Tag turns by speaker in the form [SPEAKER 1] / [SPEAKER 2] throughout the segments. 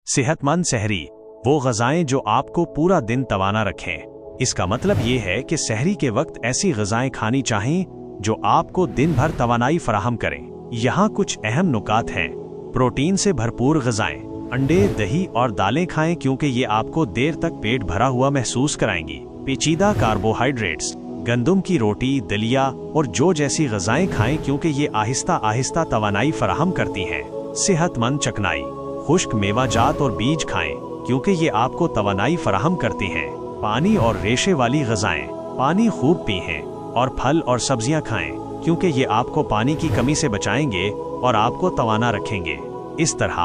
[SPEAKER 1] सेहतमंद सहरी वो ग़िज़ाएं जो आपको पूरा दिन तवाना रखें। इसका मतलब ये है कि सहरी के वक्त ऐसी ग़िज़ाएं खानी चाहिए जो आपको दिन भर तवानाई फराहम करें। यहाँ कुछ अहम नुकात हैं। प्रोटीन से भरपूर ग़िज़ाएं, अंडे, दही और दालें खाएं क्योंकि ये आपको देर तक पेट भरा हुआ महसूस कराएंगी। पेचीदा कार्बोहाइड्रेट्स, गंदम की रोटी, दलिया और जौ जैसी ग़िज़ाएं खाएं क्योंकि ये आहिस्ता आहिस्ता तवानाई फराहम करती हैं। सेहतमंद चकनाई, खुश्क मेवाजात और बीज खाएं क्योंकि ये आपको तवानाई फराहम करती हैं। पानी और रेशे वाली ग़िज़ाएं, पानी खूब पिएं और फल और सब्जियां खाएं क्योंकि ये आपको पानी की कमी से बचाएंगे और आपको तवाना रखेंगे। इस तरह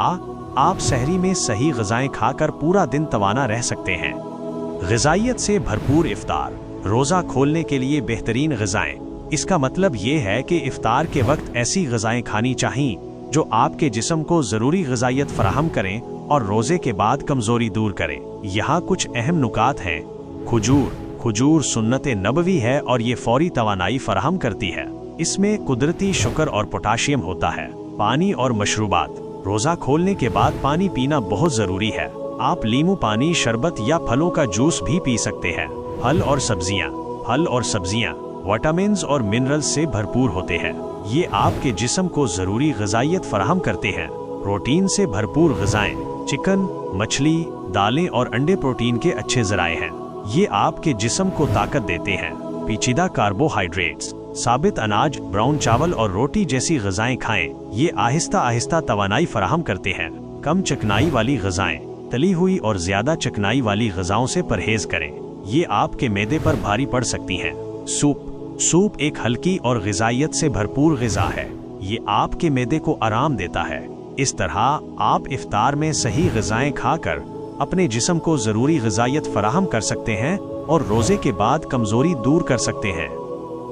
[SPEAKER 1] आप सहरी में सही ग़िज़ाएं खाकर पूरा दिन तवाना रह सकते हैं। ग़िज़ाइयत से भरपूर इफ्तार, रोज़ा खोलने के लिए बेहतरीन ग़िज़ाएं। इसका मतलब ये है कि इफ्तार के वक्त ऐसी ग़िज़ाएं खानी चाहिए जो आपके जिस्म को ज़रूरी ग़िज़ाइयत फराहम करें और रोज़े के बाद कमज़ोरी दूर करें। यहाँ कुछ अहम नुकात हैं। खजूर सुन्नत नबवी है और ये फौरी तवानाई फराहम करती है। इसमें कुदरती शुक्र और पोटाशियम होता है। पानी और मशरूबात, रोज़ा खोलने के बाद पानी पीना बहुत ज़रूरी है। आप नींबू पानी, शरबत या फलों का जूस भी पी सकते हैं। फल और सब्जियाँ विटामिन्स और मिनरल्स से भरपूर होते हैं। ये आपके जिस्म को ज़रूरी ग़िज़ाइयत फराहम करते हैं। प्रोटीन से भरपूर ग़िज़ाएं, चिकन, मछली, दालें और अंडे प्रोटीन के अच्छे ज़राए हैं। ये आपके जिस्म को ताकत देते हैं। पेचीदा कार्बोहाइड्रेट्स, साबित अनाज, ब्राउन चावल और रोटी जैसी ग़िज़ाएं खाएं। ये आहिस्ता आहिस्ता तवानाई फराहम करते हैं। कम चिकनाई वाली ग़िज़ाएं, तली हुई और ज़्यादा चिकनाई वाली ग़िज़ाओं से परहेज़ करें। ये आपके मैदे पर भारी पड़ सकती हैं। सूप एक हल्की और ग़िज़ाइयत से भरपूर ग़िज़ा है। ये आपके मैदे को आराम देता है। इस तरह आप इफ्तार में सही ग़िज़ाएं खाकर अपने जिस्म को ज़रूरी ग़िज़ाइयत फराहम कर सकते हैं और रोज़े के बाद कमज़ोरी दूर कर सकते हैं।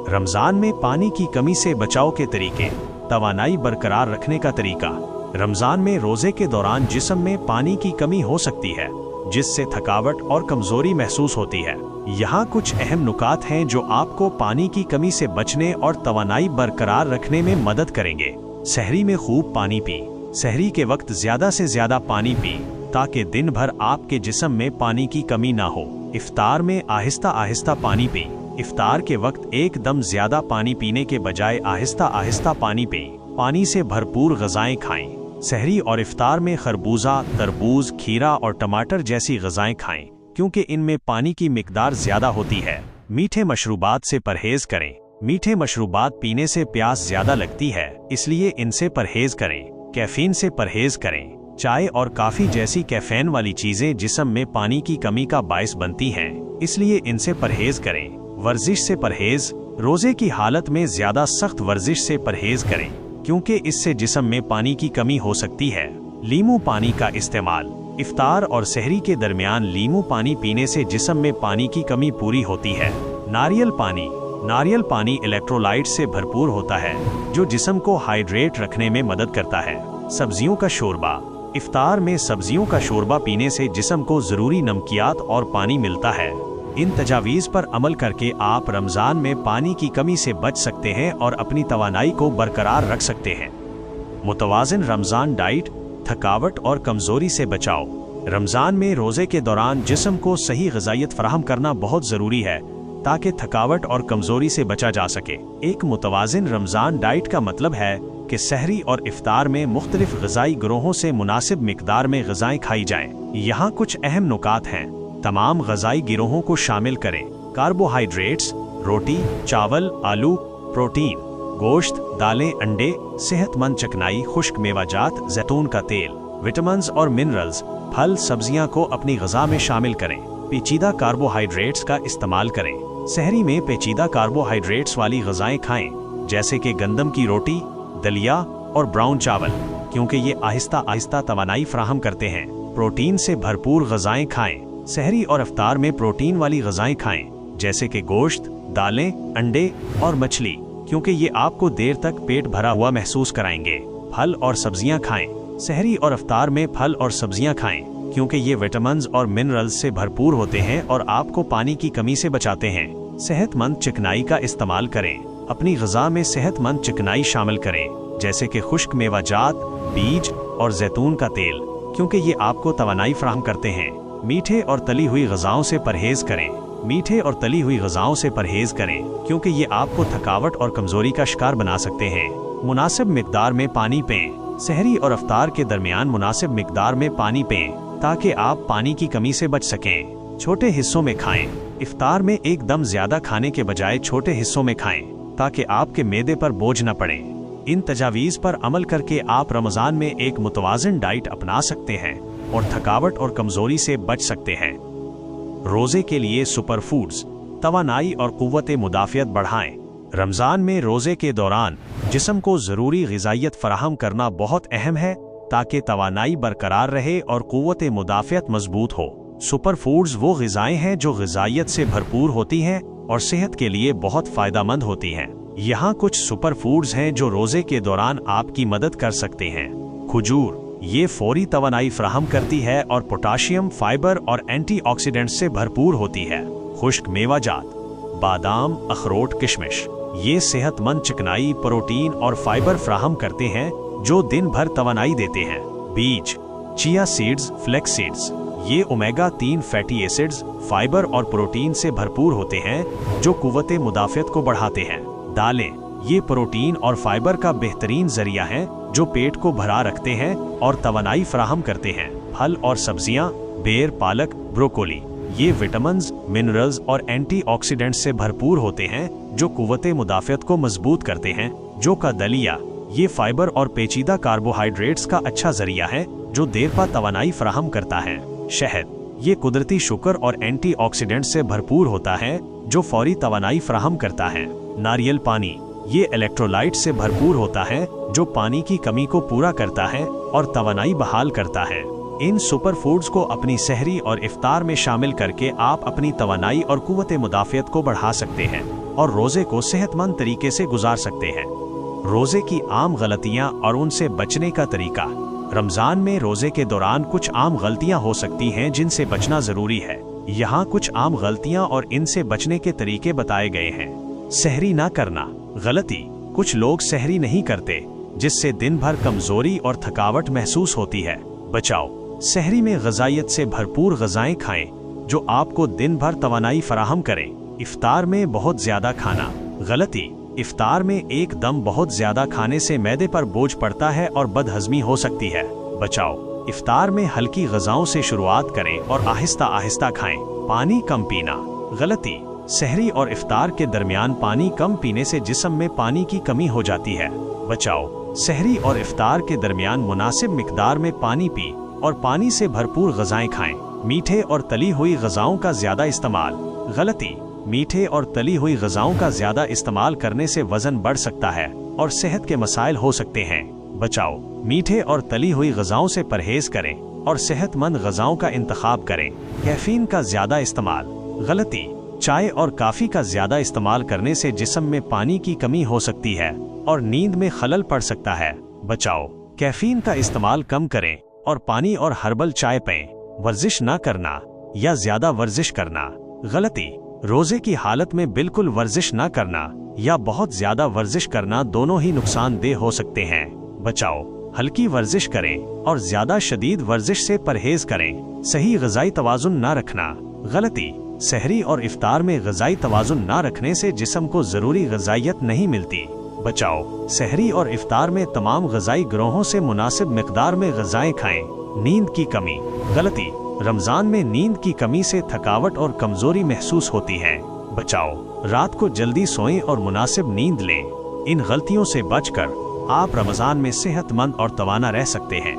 [SPEAKER 1] रमज़ान में पानी की कमी से बचाव के तरीके, तवानाई बरकरार रखने का तरीका। रमज़ान में रोज़े के दौरान जिस्म में पानी की कमी हो सकती है जिससे थकावट और कमज़ोरी महसूस होती है। यहाँ कुछ अहम नुकात हैं जो आपको पानी की कमी से बचने और तवानाई बरकरार रखने में मदद करेंगे। सहरी में खूब पानी पी। सहरी के वक्त ज़्यादा से ज़्यादा पानी पी ताकि दिन भर आपके जिस्म में पानी की कमी ना हो। इफ्तार में आहिस्ता आहिस्ता पानी पी। इफ्तार के वक्त एकदम ज़्यादा पानी पीने के बजाय आहिस्ता आहिस्ता पानी पी। पानी से भरपूर ग़िज़ाएं खाएं। सहरी और इफ्तार में खरबूजा, तरबूज, खीरा और टमाटर जैसी ग़िज़ाएं खाएं क्योंकि इनमें पानी की मिकदार ज़्यादा होती है। मीठे मशरूबात से परहेज़ करें। मीठे मशरूबात पीने से प्यास ज़्यादा लगती है, इसलिए इनसे परहेज़ करें। कैफ़ीन से परहेज़ करें। चाय और कॉफ़ी जैसी कैफ़ीन वाली चीज़ें जिस्म में पानी की कमी का बायस बनती हैं, इसलिए इनसे परहेज़ करें। वर्जिश से परहेज़, रोज़े की हालत में ज़्यादा सख्त वर्जिश से परहेज़ करें क्योंकि इससे जिस्म में पानी की कमी हो सकती है। नींबू पानी का इस्तेमाल, इफ्तार और सहरी के दरमियान नींबू पानी पीने से जिस्म में पानी की कमी पूरी होती है। नारियल पानी इलेक्ट्रोलाइट से भरपूर होता है जो जिस्म को हाइड्रेट रखने में मदद करता है। सब्जियों का शोरबा, इफ्तार में सब्जियों का शोरबा पीने से जिस्म को ज़रूरी नमकियात और पानी मिलता है। इन तजावीज़ पर अमल करके आप रमज़ान में पानी की कमी से बच सकते हैं और अपनी तवानाई को बरकरार रख सकते हैं। मुतवाज़िन रमज़ान डाइट, थकावट और कमज़ोरी से बचाव। रमज़ान में रोज़े के दौरान जिस्म को सही ग़िज़ाइयत फराहम करना बहुत ज़रूरी है ताकि थकावट और कमज़ोरी से बचा जा सके। एक मुतवाज़िन रमज़ान डाइट का मतलब है कि सहरी और इफ्तार में मुख्तलिफ ग़िज़ाई ग्रोहों से मुनासिब मिकदार में ग़िज़ाएं खाई जाएं। यहाँ कुछ अहम नुकात हैं। तमाम ग़िज़ाई गिरोहों को शामिल करें। कार्बोहाइड्रेट्स, रोटी, चावल, आलू, प्रोटीन, गोश्त, दालें, अंडे, सेहतमंद चकनाई, खुश्क मेवाजात, जैतून का तेल, विटामिन्स और मिनरल्स, फल, सब्जियां को अपनी ग़िज़ा में शामिल करें। पेचीदा कार्बोहाइड्रेट्स का इस्तेमाल करें। सहरी में पेचीदा कार्बोहाइड्रेट्स वाली ग़िज़ाएं खाएं जैसे कि गंदम की रोटी, दलिया और ब्राउन चावल क्योंकि ये आहिस्ता आहिस्ता तवानाई फराहम करते हैं। प्रोटीन से भरपूर ग़िज़ाएं खाएं। सहरी और इफ्तार में प्रोटीन वाली ग़िज़ाएं खाएं जैसे कि गोश्त, दालें, अंडे और मछली क्योंकि ये आपको देर तक पेट भरा हुआ महसूस कराएंगे। फल और सब्जियां खाएं। सहरी और इफ्तार में फल और सब्जियां खाएं क्योंकि ये विटामिन्स और मिनरल्स से भरपूर होते हैं और आपको पानी की कमी से बचाते हैं। सेहतमंद चिकनाई का इस्तेमाल करें। अपनी ग़िज़ा में सेहतमंद चिकनाई शामिल करें जैसे कि खुश्क मेवाजात, बीज और जैतून का तेल क्योंकि ये आपको तवानाई फराहम करते हैं। मीठे और तली हुई ग़िज़ाओं से परहेज़ करें। मीठे और तली हुई ग़िज़ाओं से परहेज़ करें क्योंकि ये आपको थकावट और कमज़ोरी का शिकार बना सकते हैं। मुनासिब मिक़दार में पानी पिएं। सहरी और इफ्तार के दरमियान मुनासिब मिक़दार में पानी पिएं ताकि आप पानी की कमी से बच सकें। छोटे हिस्सों में खाएं। इफ्तार में एकदम ज़्यादा खाने के बजाय छोटे हिस्सों में खाएं ताकि आपके मैदे पर बोझ न पड़े। इन तजावीज़ पर अमल करके आप रमज़ान में एक मुतवाज़िन डाइट अपना सकते हैं और थकावट और कमज़ोरी से बच सकते हैं। रोज़े के लिए सुपर फूड्स तवानाई और क़ुव्वत मुदाफ़ियत बढ़ाएं। रमज़ान में रोज़े के दौरान जिस्म को ज़रूरी ग़िज़ाइयत फ़राहम करना बहुत अहम है ताकि तवानाई बरकरार रहे और क़ुव्वत मुदाफ़ियत मज़बूत हो। सुपर फूड्स वो ग़िज़ाएँ हैं जो ग़िज़ाइयत से भरपूर होती हैं और सेहत के लिए बहुत फ़ायदेमंद होती हैं। यहाँ कुछ सुपर फूड्स हैं जो रोज़े के दौरान आपकी मदद कर सकते हैं। खजूर, ये फौरी तवानाई फराहम करती है और पोटाशियम, फाइबर और एंटीऑक्सीडेंट्स से भरपूर होती है। खुश्क मेवाजात, बादाम, अखरोट, किशमिश, ये सेहतमंद चिकनाई, प्रोटीन और फाइबर फराहम करते हैं जो दिन भर तवानाई देते हैं। बीज, चिया सीड्स, फ्लेक्स सीड्स, ये ओमेगा 3 फैटी एसिड्स, फाइबर और प्रोटीन से भरपूर होते हैं जो क़ुव्वत मुदाफ़ियत को बढ़ाते हैं। दालें, ये प्रोटीन और फाइबर का बेहतरीन ज़रिया है जो पेट को भरा रखते हैं और तवानाई फराहम करते हैं। फल और सब्जियां, बेर, पालक, ब्रोकोली, ये विटामिन्स, मिनरल्स और एंटीऑक्सीडेंट्स से भरपूर होते हैं जो क़ुव्वत मुदाफ़ियत को मजबूत करते हैं। जौ का दलिया, ये फाइबर और पेचीदा कार्बोहाइड्रेट्स का अच्छा ज़रिया है जो देर पा तवानाई फराहम करता है। शहद, ये कुदरती शुगर और एंटीऑक्सीडेंट्स से भरपूर होता है जो फौरी तवानाई फराहम करता है। नारियल पानी, ये इलेक्ट्रोलाइट से भरपूर होता है जो पानी की कमी को पूरा करता है और तवानाई बहाल करता है। इन सुपर फूड्स को अपनी सहरी और इफ्तार में शामिल करके आप अपनी तवानाई और क़ुव्वत मुदाफ़ियत को बढ़ा सकते हैं और रोज़े को सेहतमंद तरीके से गुजार सकते हैं। रोज़े की आम गलतियाँ और उनसे बचने का तरीका। रमज़ान में रोज़े के दौरान कुछ आम गलतियाँ हो सकती हैं जिनसे बचना ज़रूरी है। यहाँ कुछ आम गलतियाँ और इनसे बचने के तरीके बताए गए हैं। सहरी ना करना गलती, कुछ लोग सहरी नहीं करते जिससे दिन भर कमज़ोरी और थकावट महसूस होती है। बचाओ, सहरी में ग़िज़ाइयत से भरपूर ग़िज़ाएँ खाएं जो आपको दिन भर तवानाई फराहम करें। इफ्तार में बहुत ज़्यादा खाना गलती, इफ्तार में एकदम बहुत ज़्यादा खाने से मैदे पर बोझ पड़ता है और बदहज़मी हो सकती है। बचाओ, इफ्तार में हल्की ग़िज़ाओं से शुरुआत करें और आहिस्ता आहिस्ता खाएं। पानी कम पीना गलती, सहरी और इफ्तार के दरमियान पानी कम पीने से जिस्म में पानी की कमी हो जाती है। बचाओ, सहरी और इफ्तार के दरमियान मुनासिब मिक़दार में पानी पी और पानी से भरपूर ग़िज़ाएँ खाएं। मीठे और तली हुई ग़िज़ाओं का ज़्यादा इस्तेमाल गलती, मीठे और तली हुई ग़िज़ाओं का ज़्यादा इस्तेमाल करने से वज़न बढ़ सकता है और सेहत के मसाइल हो सकते हैं। बचाओ, मीठे और तली हुई ग़िज़ाओं से परहेज़ करें और सेहतमंद ग़िज़ाओं का इंतखाब करें। कैफ़ीन का ज़्यादा इस्तेमाल गलती, चाय और काफ़ी का ज़्यादा इस्तेमाल करने से जिस्म में पानी की कमी हो सकती है और नींद में खलल पड़ सकता है। बचाओ, कैफ़ीन का इस्तेमाल कम करें और पानी और हर्बल चाय पिएं। वर्जिश ना करना या ज़्यादा वर्जिश करना गलती, रोज़े की हालत में बिल्कुल वर्जिश ना करना या बहुत ज़्यादा वर्जिश करना दोनों ही नुकसानदेह हो सकते हैं। बचाओ, हल्की वर्जिश करें और ज़्यादा शदीद वर्जिश से परहेज़ करें। सही ग़िज़ाई तवाज़ुन ना रखना गलती, सहरी और इफ्तार में ग़िज़ाई तवाज़ुन ना रखने से जिस्म को ज़रूरी ग़िज़ाइयत नहीं मिलती। बचाओ, सहरी और इफ्तार में तमाम ग़िज़ाई ग्रोहों से मुनासिब मिक़दार में ग़िज़ाएँ खाएं। नींद की कमी गलती, रमज़ान में नींद की कमी से थकावट और कमज़ोरी महसूस होती है। बचाओ, रात को जल्दी सोएं और मुनासिब नींद लें। इन गलतियों से बचकर आप रमज़ान में सेहतमंद और तवाना रह सकते हैं।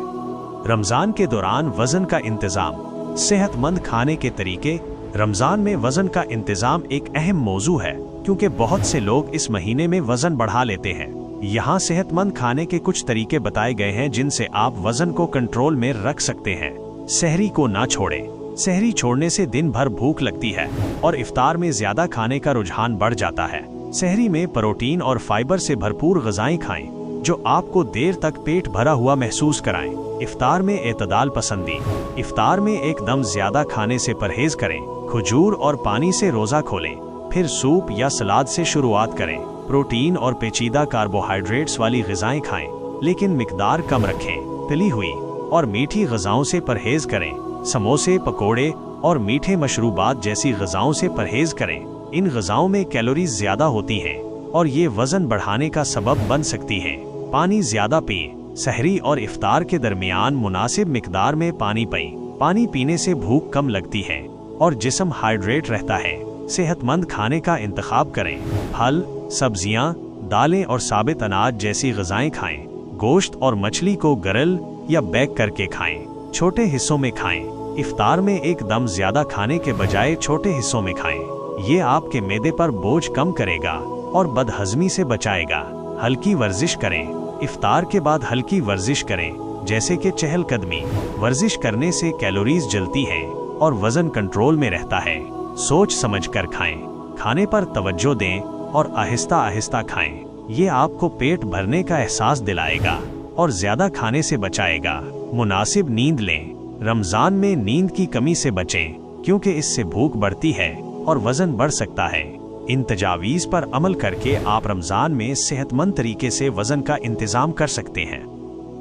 [SPEAKER 1] रमज़ान के दौरान वज़न का इंतज़ाम, सेहतमंद खाने के तरीके। रमज़ान में वज़न का इंतज़ाम एक अहम मौजू है क्योंकि बहुत से लोग इस महीने में वज़न बढ़ा लेते हैं। यहाँ सेहतमंद खाने के कुछ तरीके बताए गए हैं जिनसे आप वज़न को कंट्रोल में रख सकते हैं। सहरी को ना छोड़ें। सहरी छोड़ने से दिन भर भूख लगती है और इफ्तार में ज़्यादा खाने का रुझान बढ़ जाता है। सहरी में प्रोटीन और फाइबर से भरपूर ग़िज़ाएँ खाएं जो आपको देर तक पेट भरा हुआ महसूस कराएं। इफ्तार में एतदाल पसंदी, इफ्तार में एकदम ज़्यादा खाने से परहेज़ करें। खजूर और पानी से रोज़ा खोलें, फिर सूप या सलाद से शुरुआत करें। प्रोटीन और पेचीदा कार्बोहाइड्रेट्स वाली ग़िज़ाएँ खाएं लेकिन मिक़दार कम रखें। तली हुई, और मीठी ग़िज़ाओं से परहेज़ करें। समोसे, पकोड़े और मीठे मशरूबात जैसी ग़िज़ाओं से परहेज़ करें। इन ग़िज़ाओं में कैलोरीज ज़्यादा होती हैं और ये वज़न बढ़ाने का सबब बन सकती हैं। पानी ज़्यादा पिएं। सहरी और इफ्तार के दरमियान मुनासिब मिकदार में पानी पिएं। पानी पीने से भूख कम लगती है और जिस्म हाइड्रेट रहता है। सेहतमंद खाने का इंतखाब करें। फल, सब्जियां, दालें और साबित अनाज जैसी ग़िज़ाएं खाएं। गोश्त और मछली को ग्रिल या बेक करके खाएं। छोटे हिस्सों में खाएं। इफ्तार में एकदम ज़्यादा खाने के बजाय छोटे हिस्सों में खाएं। ये आपके मैदे पर बोझ कम करेगा और बदहज़मी से बचाएगा। हल्की वर्जिश करें। इफ्तार के बाद हल्की वर्जिश करें, जैसे कि चहलकदमी। वर्जिश करने से कैलोरीज जलती हैं और वज़न कंट्रोल में रहता है। सोच समझ कर खाएं। खाने पर तवज्जो दें और आहिस्ता आहिस्ता खाएं। ये आपको पेट भरने का एहसास दिलाएगा और ज़्यादा खाने से बचाएगा। मुनासिब नींद लें। रमज़ान में नींद की कमी से बचें, क्योंकि इससे भूख बढ़ती है और वज़न बढ़ सकता है। इन तजावीज़ पर अमल करके आप रमज़ान में सेहतमंद तरीके से वज़न का इंतज़ाम कर सकते हैं।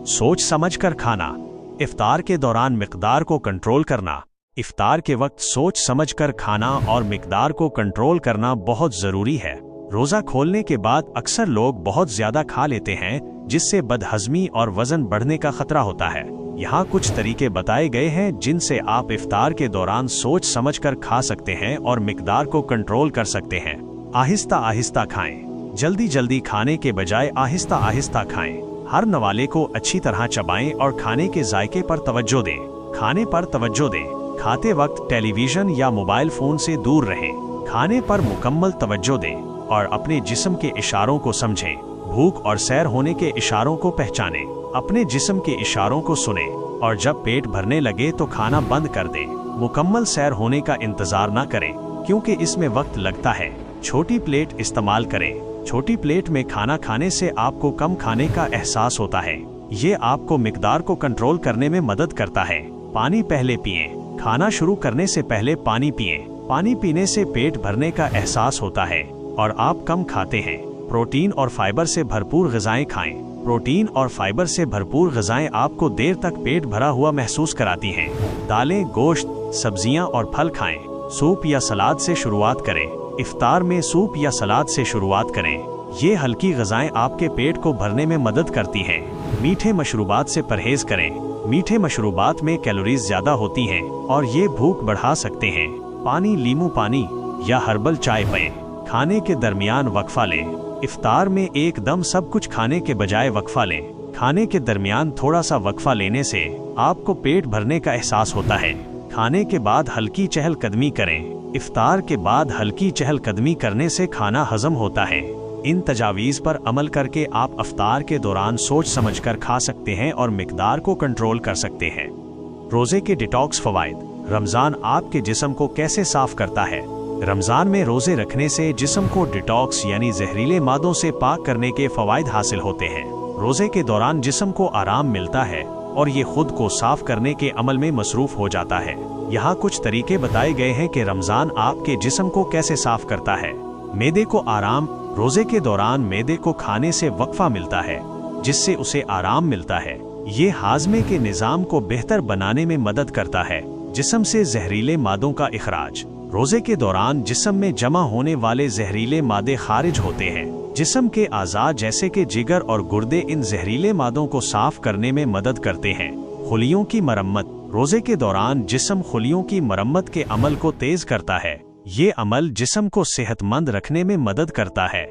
[SPEAKER 1] सोच समझ कर खाना। इफ्तार के दौरान मिकदार को कंट्रोल करना। इफ्तार के वक्त सोच समझ कर खाना और मिकदार को कंट्रोल करना बहुत ज़रूरी है। रोज़ा खोलने के बाद अक्सर लोग बहुत ज़्यादा खा लेते हैं, जिससे बदहज़मी और वज़न बढ़ने का खतरा होता है। यहाँ कुछ तरीके बताए गए हैं जिनसे आप इफ्तार के दौरान सोच समझ कर खा सकते हैं और मिकदार को कंट्रोल कर सकते हैं। आहिस्ता आहिस्ता खाएं। जल्दी जल्दी खाने के बजाय आहिस्ता आहिस्ता खाएं। हर नवाले को अच्छी तरह चबाएं और खाने के जायके पर तवज्जो दें। खाने पर तवज्जो दें। खाते वक्त टेलीविज़न या मोबाइल फ़ोन से दूर रहें। खाने पर मुकम्मल तवज्जो दें और अपने जिस्म के इशारों को समझें। भूख और सैर होने के इशारों को पहचानें। अपने जिस्म के इशारों को सुनें और जब पेट भरने लगे तो खाना बंद कर दें। मुकम्मल सैर होने का इंतज़ार न करें, क्योंकि इसमें वक्त लगता है। छोटी प्लेट इस्तेमाल करें। छोटी प्लेट में खाना खाने से आपको कम खाने का एहसास होता है। ये आपको मिकदार को कंट्रोल करने में मदद करता है। पानी पहले पिएं। खाना शुरू करने से पहले पानी पिएं। पानी पीने से पेट भरने का एहसास होता है और आप कम खाते हैं। प्रोटीन और फाइबर से भरपूर ग़िज़ाएं खाएं। प्रोटीन और फाइबर से भरपूर ग़िज़ाएं आपको देर तक पेट भरा हुआ महसूस कराती हैं। दालें, गोश्त, सब्जियां और फल खाएं। सूप या सलाद से शुरुआत करें। इफ्तार में सूप या सलाद से शुरुआत करें। ये हल्की ग़िज़ाएं आपके पेट को भरने में मदद करती हैं। मीठे मशरूबात से परहेज़ करें। मीठे मशरूबात में कैलोरीज ज़्यादा होती हैं और ये भूख बढ़ा सकते हैं। पानी, नींबू पानी या हर्बल चाय पिएं। खाने के दरमियान वक्फा लें। इफ्तार में एकदम सब कुछ खाने के बजाय वक्फा लें। खाने के दरमियान थोड़ा सा वक्फा लेने से आपको पेट भरने का एहसास होता है। खाने के बाद हल्की चहलकदमी करें। इफ्तार के बाद हल्की चहलकदमी करने से खाना हजम होता है। इन तजावीज़ पर अमल करके आप इफ्तार के दौरान सोच समझकर खा सकते हैं और मिकदार को कंट्रोल कर सकते हैं। रोज़े के डिटॉक्स फ़वाइद। रमज़ान आपके जिस्म को कैसे साफ करता है? रमज़ान में रोज़े रखने से जिस्म को डिटॉक्स यानी जहरीले मादों से पाक करने के फ़वाइद हासिल होते हैं। रोज़े के दौरान जिस्म को आराम मिलता है और ये खुद को साफ करने के अमल में मसरूफ़ हो जाता है। यहाँ कुछ तरीके बताए गए हैं कि रमज़ान आपके जिस्म को कैसे साफ करता है। मैदे को आराम। रोज़े के दौरान मैदे को खाने से वक्फा मिलता है, जिससे उसे आराम मिलता है। ये हाज़मे के निज़ाम को बेहतर बनाने में मदद करता है। जिस्म से जहरीले मादों का इखराज। रोज़े के दौरान जिस्म में जमा होने वाले जहरीले मादे खारिज होते हैं। जिस्म के आज़ा जैसे कि जिगर और गुर्दे इन जहरीले मादों को साफ करने में मदद करते हैं। खुलियों की मरम्मत। रोज़े के दौरान जिस्म खुलियों की मरम्मत के अमल को तेज़ करता है। ये अमल जिस्म को सेहतमंद रखने में मदद करता है।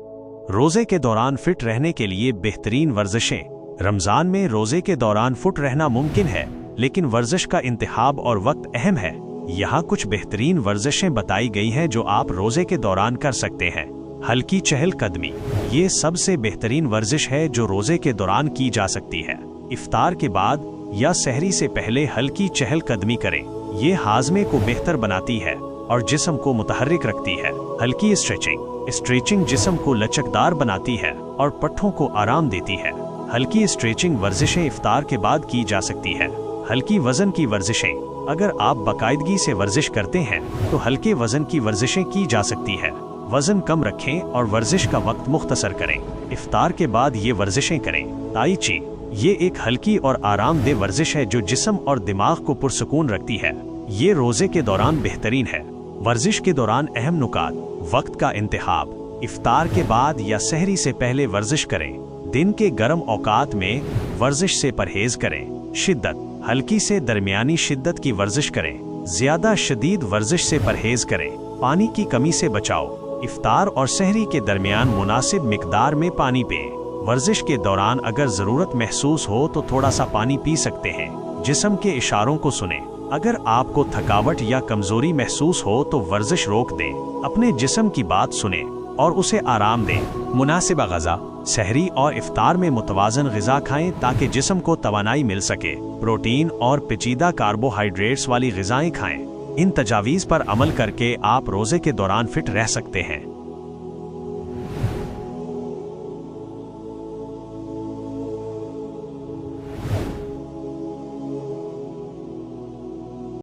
[SPEAKER 1] रोज़े के दौरान फिट रहने के लिए बेहतरीन वर्जिशें। रमज़ान में रोज़े के दौरान फिट रहना मुमकिन है, लेकिन वर्जिश का इंतखाब और वक्त अहम है। यहाँ कुछ बेहतरीन वर्जिशें बताई गई हैं जो आप रोज़े के दौरान कर सकते हैं। हल्की चहलकदमी। ये सबसे बेहतरीन वर्जिश है जो रोज़े के दौरान की जा सकती है। इफ्तार के बाद या सहरी से पहले हल्की चहलकदमी करें। ये हाज़मे को बेहतर बनाती है और जिस्म को मुतहर्रिक रखती है। हल्की स्ट्रेचिंग। स्ट्रेचिंग जिस्म को लचकदार बनाती है और पट्ठों को आराम देती है। हल्की स्ट्रेचिंग वर्जिशें इफ्तार के बाद की जा सकती है। हल्की वज़न की वर्जिशें। अगर आप बाकायदगी से वर्जिश करते हैं तो हल्के वज़न की वर्जिशें की जा सकती है। वज़न कम रखें और वर्जिश का वक्त मुख्तसर करें। इफ्तार के बाद ये वर्जिशें करें। ताई ची। ये एक हल्की और आरामदेह वर्जिश है जो जिस्म और दिमाग को पुरसुकून रखती है। ये रोजे के दौरान बेहतरीन है। वर्जिश के दौरान अहम नुकात: वक्त का इंतखाब, इफ्तार के बाद या सहरी से पहले वर्जिश करें। दिन के गर्म औकात में वर्जिश से परहेज करें। शिद्दत: हल्की से दरमियानी शिद्दत की वर्जिश करें। ज्यादा शदीद वर्जिश से परहेज करें। पानी की कमी से बचाओ। इफ्तार और सहरी के दरमियान मुनासिब मिकदार में पानी पिएं। वर्जिश के दौरान अगर ज़रूरत महसूस हो तो थोड़ा सा पानी पी सकते हैं। जिस्म के इशारों को सुनें। अगर आपको थकावट या कमजोरी महसूस हो तो वर्जिश रोक दें। अपने जिस्म की बात सुनें और उसे आराम दें। मुनासिबा ग़िज़ा: सहरी और इफ्तार में मुतवाज़न ग़िज़ा खाएं ताकि जिस्म को तवानाई मिल सके। प्रोटीन और पेचीदा कार्बोहाइड्रेट्स वाली ग़िज़ाएं खाएं। इन तजावीज़ पर अमल करके आप रोज़े के दौरान फिट रह सकते हैं।